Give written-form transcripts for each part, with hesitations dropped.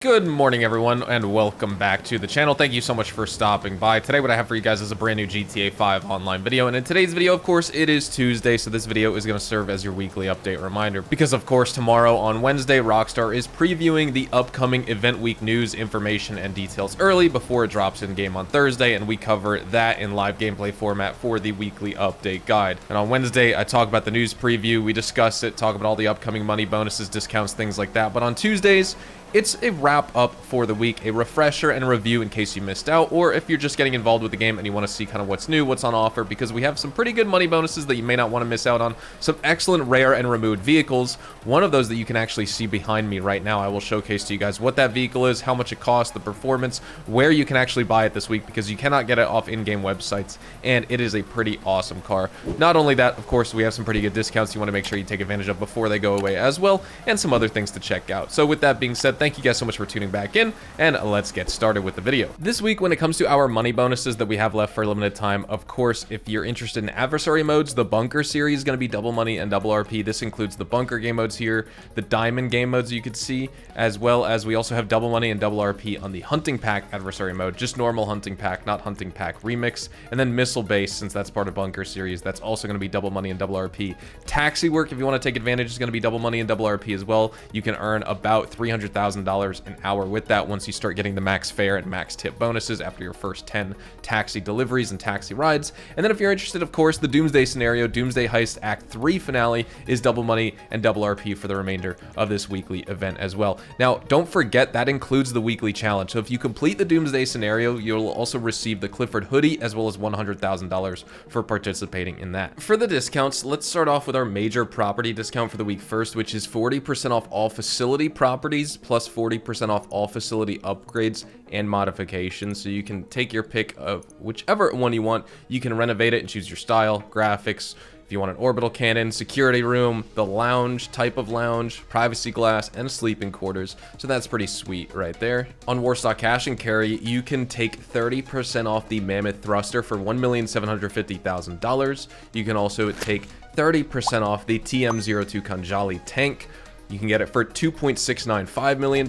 Good morning, everyone, and welcome back to the channel. Thank you so much for stopping by. Today, what I have for you guys is a brand new GTA 5 Online video, and in today's video, of course, it is Tuesday, so this video is going to serve as your weekly update reminder, because, of course, tomorrow on Wednesday, Rockstar is previewing the upcoming event week news, information, and details early before it drops in-game on Thursday, and we cover that in live gameplay format for the weekly update guide. And on Wednesday, I talk about the news preview, we discuss it, talk about all the upcoming money bonuses, discounts, things like that, but on Tuesdays, it's a wrap up for the week, a refresher and review in case you missed out, or if you're just getting involved with the game and you want to see kind of what's new, what's on offer, because we have some pretty good money bonuses that you may not want to miss out on, some excellent rare and removed vehicles. One of those that you can actually see behind me right now, I will showcase to you guys what that vehicle is, how much it costs, the performance, where you can actually buy it this week, because you cannot get it off in-game websites, and it is a pretty awesome car. Not only that, of course, we have some pretty good discounts you want to make sure you take advantage of before they go away as well, and some other things to check out. So with that being said, thank you guys so much for tuning back in, and let's get started with the video. This week, when it comes to our money bonuses that we have left for a limited time, of course, if you're interested in adversary modes, the bunker series is going to be double money and double RP. This includes the bunker game modes here, the diamond game modes you could see, as well as we also have double money and double RP on the hunting pack adversary mode, just normal hunting pack, not hunting pack remix, and then missile base, since that's part of bunker series, that's also going to be double money and double RP. Taxi work, if you want to take advantage, is going to be double money and double RP as well. You can earn about $300,000 an hour with that once you start getting the max fare and max tip bonuses after your first 10 taxi deliveries and taxi rides. And then if you're interested, of course, the Doomsday scenario, Doomsday Heist Act 3 finale is double money and double RP for the remainder of this weekly event as well. Now, don't forget that includes the weekly challenge. So if you complete the Doomsday scenario, you'll also receive the Clifford hoodie as well as $100,000 for participating in that. For the discounts, let's start off with our major property discount for the week first, which is 40% off all facility properties plus 40% off all facility upgrades and modifications. So you can take your pick of whichever one you want. You can renovate it and choose your style, graphics. If you want an orbital cannon, security room, the lounge, type of lounge, privacy glass, and sleeping quarters. So that's pretty sweet right there. On Warstock Cash and Carry, you can take 30% off the Mammoth Thruster for $1,750,000. You can also take 30% off the TM02 Kanjali tank. You can get it for $2.695 million.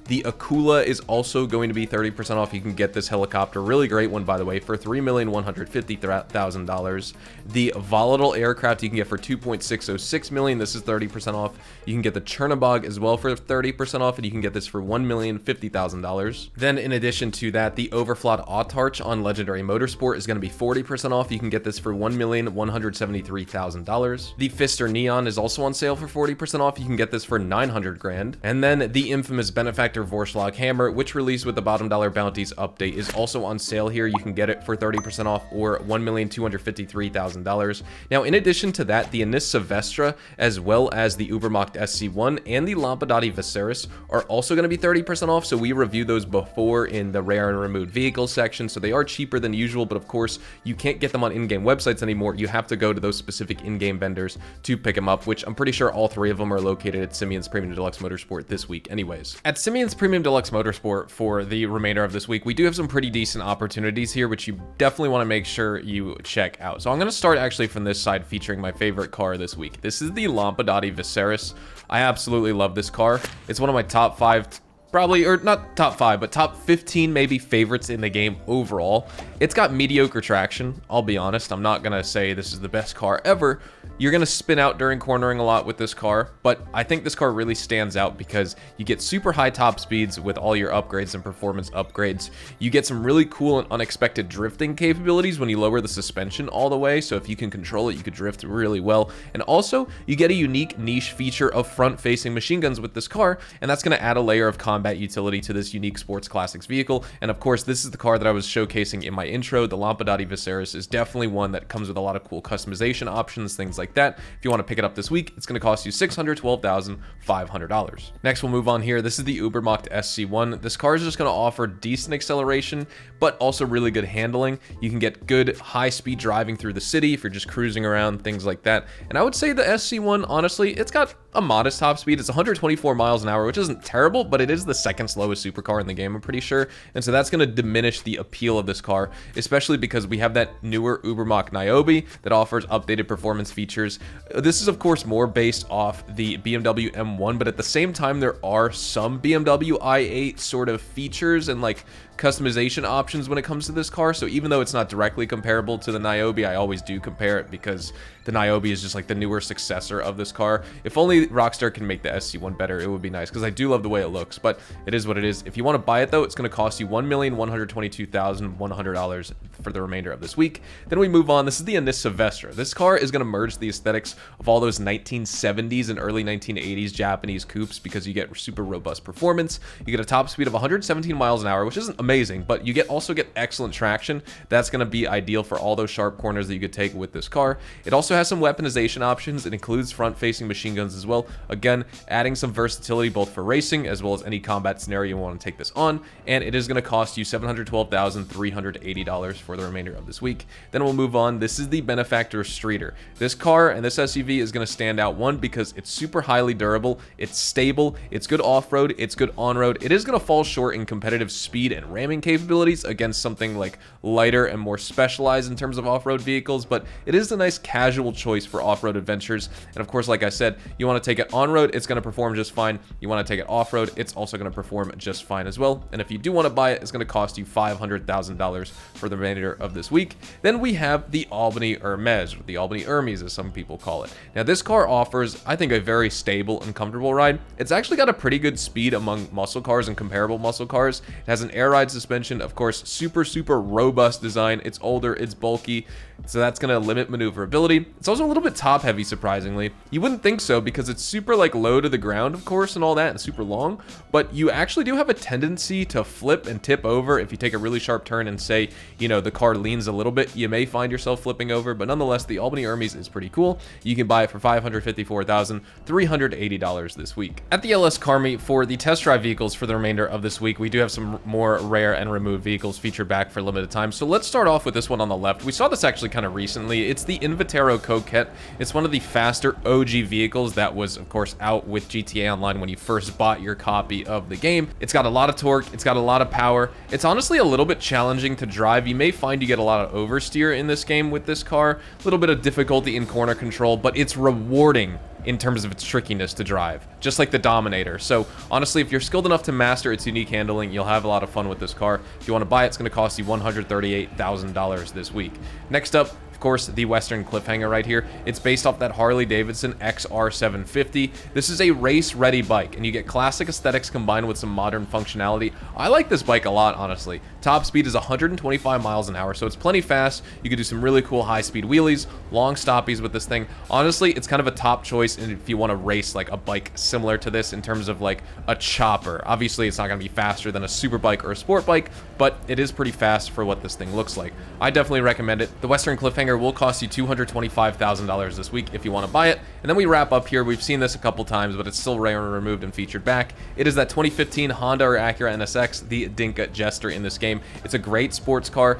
The Akula is also going to be 30% off. You can get this helicopter, really great one, by the way, for $3,150,000. The Volatile aircraft you can get for $2.606 million. This is 30% off. You can get the Chernobog as well for 30% off, and you can get this for $1,050,000. Then, in addition to that, the Overflot Autarch on Legendary Motorsport is going to be 40% off. You can get this for $1,173,000. The Fister Neon is also on sale for 40% off. You can get this for $900,000. And then the infamous Benefactor Vorschlag Hammer, which released with the bottom dollar bounties update, is also on sale here. You can get it for 30% off or $1,253,000. Now, in addition to that, the Anis Silvestre, as well as the Ubermacht SC1 and the Lampadati Viserys are also going to be 30% off. So we reviewed those before in the rare and removed vehicles section. So they are cheaper than usual, but of course, you can't get them on in-game websites anymore. You have to go to those specific in-game vendors to pick them up, which I'm pretty sure all three of them are located at Simeon's Premium Deluxe Motorsport this week anyways. At Simeon's Premium Deluxe Motorsport for the remainder of this week, we do have some pretty decent opportunities here, which you definitely want to make sure you check out. So I'm going to start actually from this side, featuring my favorite car this week. This is the Lampadati Viserys. I absolutely love this car. It's one of my top 5 probably, or not top 5, but top 15 maybe favorites in the game overall. It's got mediocre traction, I'll be honest. I'm not gonna say this is the best car ever. You're gonna spin out during cornering a lot with this car, but I think this car really stands out because you get super high top speeds with all your upgrades and performance upgrades. You get some really cool and unexpected drifting capabilities when you lower the suspension all the way, so if you can control it, you could drift really well. And also, you get a unique niche feature of front-facing machine guns with this car, and that's gonna add a layer of combat utility to this unique sports classics vehicle. And of course, this is the car that I was showcasing in my intro. The Lampadati Viserys is definitely one that comes with a lot of cool customization options, things like that. If you want to pick it up this week, it's going to cost you $612,500. Next, we'll move on here. This is the Ubermacht SC1. This car is just going to offer decent acceleration, but also really good handling. You can get good high-speed driving through the city if you're just cruising around, things like that. And I would say the SC1, honestly, it's got a modest top speed. It's 124 miles an hour, which isn't terrible, but it is the the second slowest supercar in the game, I'm pretty sure. And so that's going to diminish the appeal of this car, especially because we have that newer Ubermacht Niobe that offers updated performance features. This is, of course, more based off the BMW M1, but at the same time, there are some BMW i8 sort of features and like customization options when it comes to this car. So even though it's not directly comparable to the Niobe, I always do compare it because the Niobe is just like the newer successor of this car. If only Rockstar can make the SC1 better, it would be nice, because I do love the way it looks, but it is what it is. If you want to buy it though, it's going to cost you $1,122,100 for the remainder of this week. Then we move on. This is the Anissa Vestra. This car is going to merge the aesthetics of all those 1970s and early 1980s Japanese coupes, because you get super robust performance. You get a top speed of 117 miles an hour, which isn't amazing, but you also get excellent traction. That's going to be ideal for all those sharp corners that you could take with this car. It also has some weaponization options. It includes front-facing machine guns as well. Again, adding some versatility both for racing as well as any combat scenario you want to take this on. And it is going to cost you $712,380 for the remainder of this week. Then we'll move on. This is the Benefactor Streeter. This car and this SUV is going to stand out, one, because it's super highly durable, it's stable, it's good off-road, it's good on-road. It is going to fall short in competitive speed and ramming capabilities against something like lighter and more specialized in terms of off-road vehicles, but it is a nice casual choice for off-road adventures. And of course, like I said, you want to take it on-road, it's going to perform just fine. You want to take it off-road, it's also going to perform just fine as well. And if you do want to buy it, it's going to cost you $500,000 for the remainder of this week. Then we have the Albany Hermes, or the Albany Hermes as some people call it. Now this car offers, I think, a very stable and comfortable ride. It's actually got a pretty good speed among muscle cars and comparable muscle cars. It has an air ride suspension, of course, super robust design. It's older, it's bulky, so that's going to limit maneuverability. It's also a little bit top heavy, surprisingly. You wouldn't think so, because it's super like low to the ground, of course, and all that, and super long, but you actually do have a tendency to flip and tip over if you take a really sharp turn and say, you know, the car leans a little bit, you may find yourself flipping over. But nonetheless, the Albany Hermes is pretty cool. You can buy it for $554,380 this week. At the LS Car Meet for the test drive vehicles for the remainder of this week, we do have some more rare and removed vehicles featured back for limited time. So let's start off with this one on the left. We saw this actually kind of recently. It's the Invitero Coquette. It's one of the faster OG vehicles that was, of course, out with GTA Online when you first bought your copy of the game. It's got a lot of torque. It's got a lot of power. It's honestly a little bit challenging to drive. You may find you get a lot of oversteer in this game with this car, a little bit of difficulty in corner control, but it's rewarding in terms of its trickiness to drive, just like the Dominator. So honestly, if you're skilled enough to master its unique handling, you'll have a lot of fun with this car. If you want to buy it, it's going to cost you $138,000 this week. Next up, of course, the Western Cliffhanger right here. It's based off that Harley-Davidson XR750. This is a race-ready bike, and you get classic aesthetics combined with some modern functionality. I like this bike a lot, honestly. Top speed is 125 miles an hour, so it's plenty fast. You can do some really cool high-speed wheelies, long stoppies with this thing. Honestly, it's kind of a top choice if you want to race like a bike similar to this in terms of like a chopper. Obviously, it's not going to be faster than a super bike or a sport bike, but it is pretty fast for what this thing looks like. I definitely recommend it. The Western Cliffhanger will cost you $225,000 this week if you want to buy it. And then we wrap up here. We've seen this a couple times, but it's still rare and removed and featured back. It is that 2015 Honda or Acura NSX, the Dinka Jester in this game. It's a great sports car.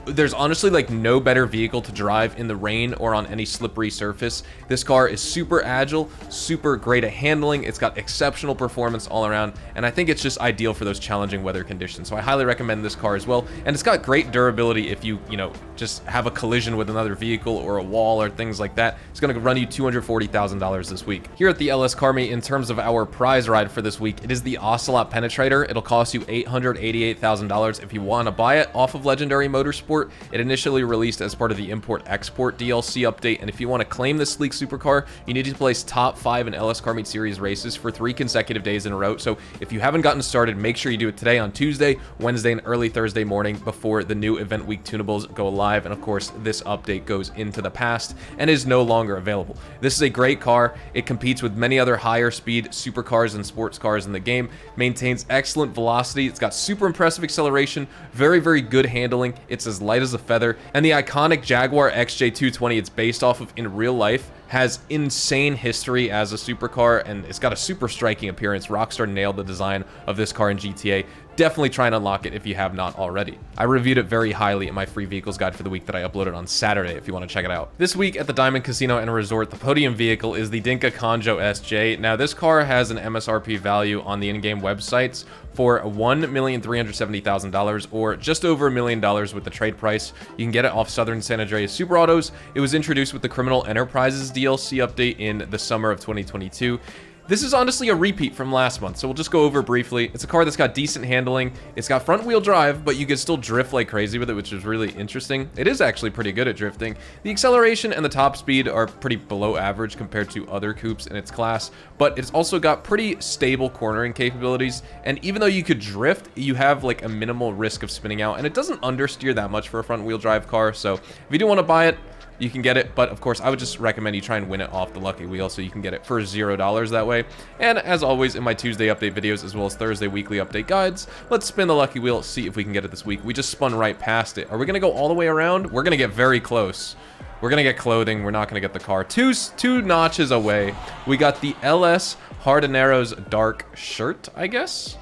There's honestly like no better vehicle to drive in the rain or on any slippery surface. This car is super agile, super great at handling. It's got exceptional performance all around, and I think it's just ideal for those challenging weather conditions. So I highly recommend this car as well. And it's got great durability if you just have a collision with another vehicle or a wall or things like that. It's going to run you $240,000 this week. Here at the LS Car Meet, in terms of our prize ride for this week, it is the Ocelot Penetrator. It'll cost you $888,000 if you want to buy it off of Legendary Motorsport. It initially released as part of the Import-Export DLC update, and if you want to claim this sleek supercar, you need to place top 5 in LS Car Meet Series races for 3 consecutive days in a row. So if you haven't gotten started, make sure you do it today on Tuesday, Wednesday, and early Thursday morning before the new Event Week tunables go live. And of course, this update goes into the past and is no longer available. This is a great car. It competes with many other higher speed supercars and sports cars in the game, maintains excellent velocity. It's got super impressive acceleration, very good handling. It's as light as a feather, and the iconic Jaguar XJ220 it's based off of in real life has insane history as a supercar, and it's got a super striking appearance. Rockstar nailed the design of this car in GTA. definitely try and unlock it if you have not already. I reviewed it very highly in my free vehicles guide for the week that I uploaded on Saturday if you want to check it out. This week at the Diamond Casino and Resort, the Podium Vehicle is the Dinka Conjo SJ. Now this car has an MSRP value on the in-game websites for $1,370,000 or just over $1 million with the trade price. You can get it off Southern San Andreas Super Autos. It was introduced with the Criminal Enterprises DLC update in the summer of 2022. This is honestly a repeat from last month, so we'll just go over briefly. It's a car that's got decent handling. It's got front-wheel drive, but you can still drift like crazy with it, which is really interesting. It is actually pretty good at drifting. The acceleration and the top speed are pretty below average compared to other coupes in its class, but it's also got pretty stable cornering capabilities, and even though you could drift, you have like a minimal risk of spinning out, and it doesn't understeer that much for a front-wheel drive car, so if you do want to buy it, you can get it, but of course I would just recommend you try and win it off the lucky wheel so you can get it for $0 that way. And as always in my Tuesday update videos as well as Thursday weekly update guides, let's spin the lucky wheel, see if we can get it this week. We just spun right past it. Are we gonna go all the way around? We're gonna get very close. We're gonna get clothing, we're not gonna get the car. Two notches away. We got the LS Hardinero's dark shirt, I guess?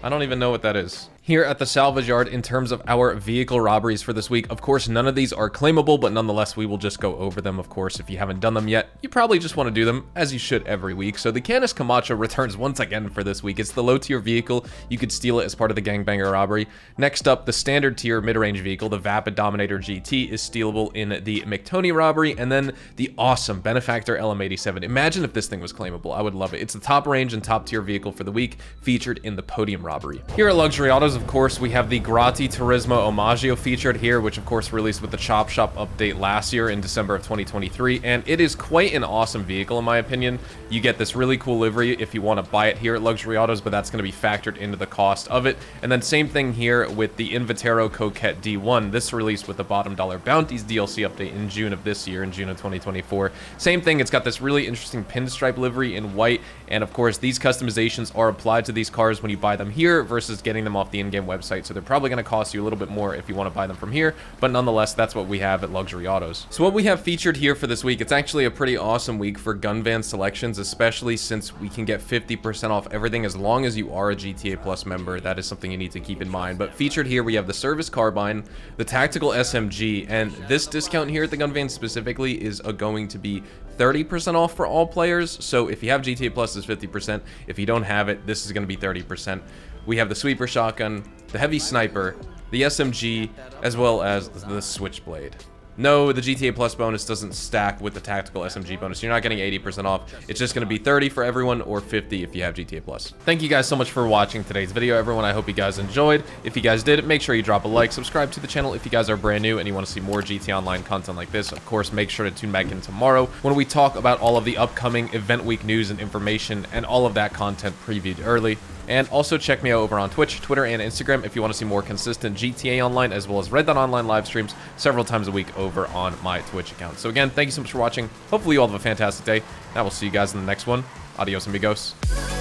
I don't even know what that is. Here at the salvage yard, in terms of our vehicle robberies for this week, of course, none of these are claimable, but nonetheless, we will just go over them. Of course, if you haven't done them yet, you probably just want to do them, as you should every week. So the Canis Camacho returns once again for this week. It's the low-tier vehicle. You could steal it as part of the gangbanger robbery. Next up, the standard tier mid-range vehicle, the Vapid Dominator GT, is stealable in the McToney robbery, and then the awesome Benefactor LM87. Imagine if this thing was claimable. I would love it. It's the top range and top tier vehicle for the week, featured in the Podium robbery. Here at Luxury Autos, of course, we have the Grati Turismo Omaggio featured here, which of course released with the Chop Shop update last year in December of 2023, and it is quite an awesome vehicle in my opinion. You get this really cool livery if you want to buy it here at Luxury Autos, but that's going to be factored into the cost of it. And then same thing here with the Invitero Coquette D1. This released with the Bottom Dollar Bounties DLC update in June of this year, in June of 2024. Same thing, it's got this really interesting pinstripe livery in white, and of course these customizations are applied to these cars when you buy them here versus getting them off the in-game website. So they're probably going to cost you a little bit more if you want to buy them from here, but nonetheless, that's what we have at Luxury Autos. So what we have featured here for this week, it's actually a pretty awesome week for gun van selections, especially since we can get 50% off everything as long as you are a GTA Plus member. That is something you need to keep in mind. But featured here, we have the Service Carbine, the Tactical SMG, and this discount here at the gun van specifically is going to be 30% off for all players. So if you have GTA Plus, it's 50%. If you don't have it, this is going to be 30%. We have the Sweeper Shotgun, the Heavy Sniper, the SMG, as well as the Switchblade. No, the GTA Plus bonus doesn't stack with the Tactical SMG bonus. You're not getting 80% off. It's just going to be 30 for everyone or 50 if you have GTA Plus. Thank you guys so much for watching today's video, everyone. I hope you guys enjoyed. If you guys did, make sure you drop a like, subscribe to the channel if you guys are brand new and you want to see more GTA Online content like this. Of course, make sure to tune back in tomorrow when we talk about all of the upcoming event week news and information and all of that content previewed early. And also check me out over on Twitch, Twitter, and Instagram if you want to see more consistent GTA Online as well as Red Dot Online live streams several times a week over on my Twitch account. So again, thank you so much for watching. Hopefully you all have a fantastic day, and I will see you guys in the next one. Adios, amigos.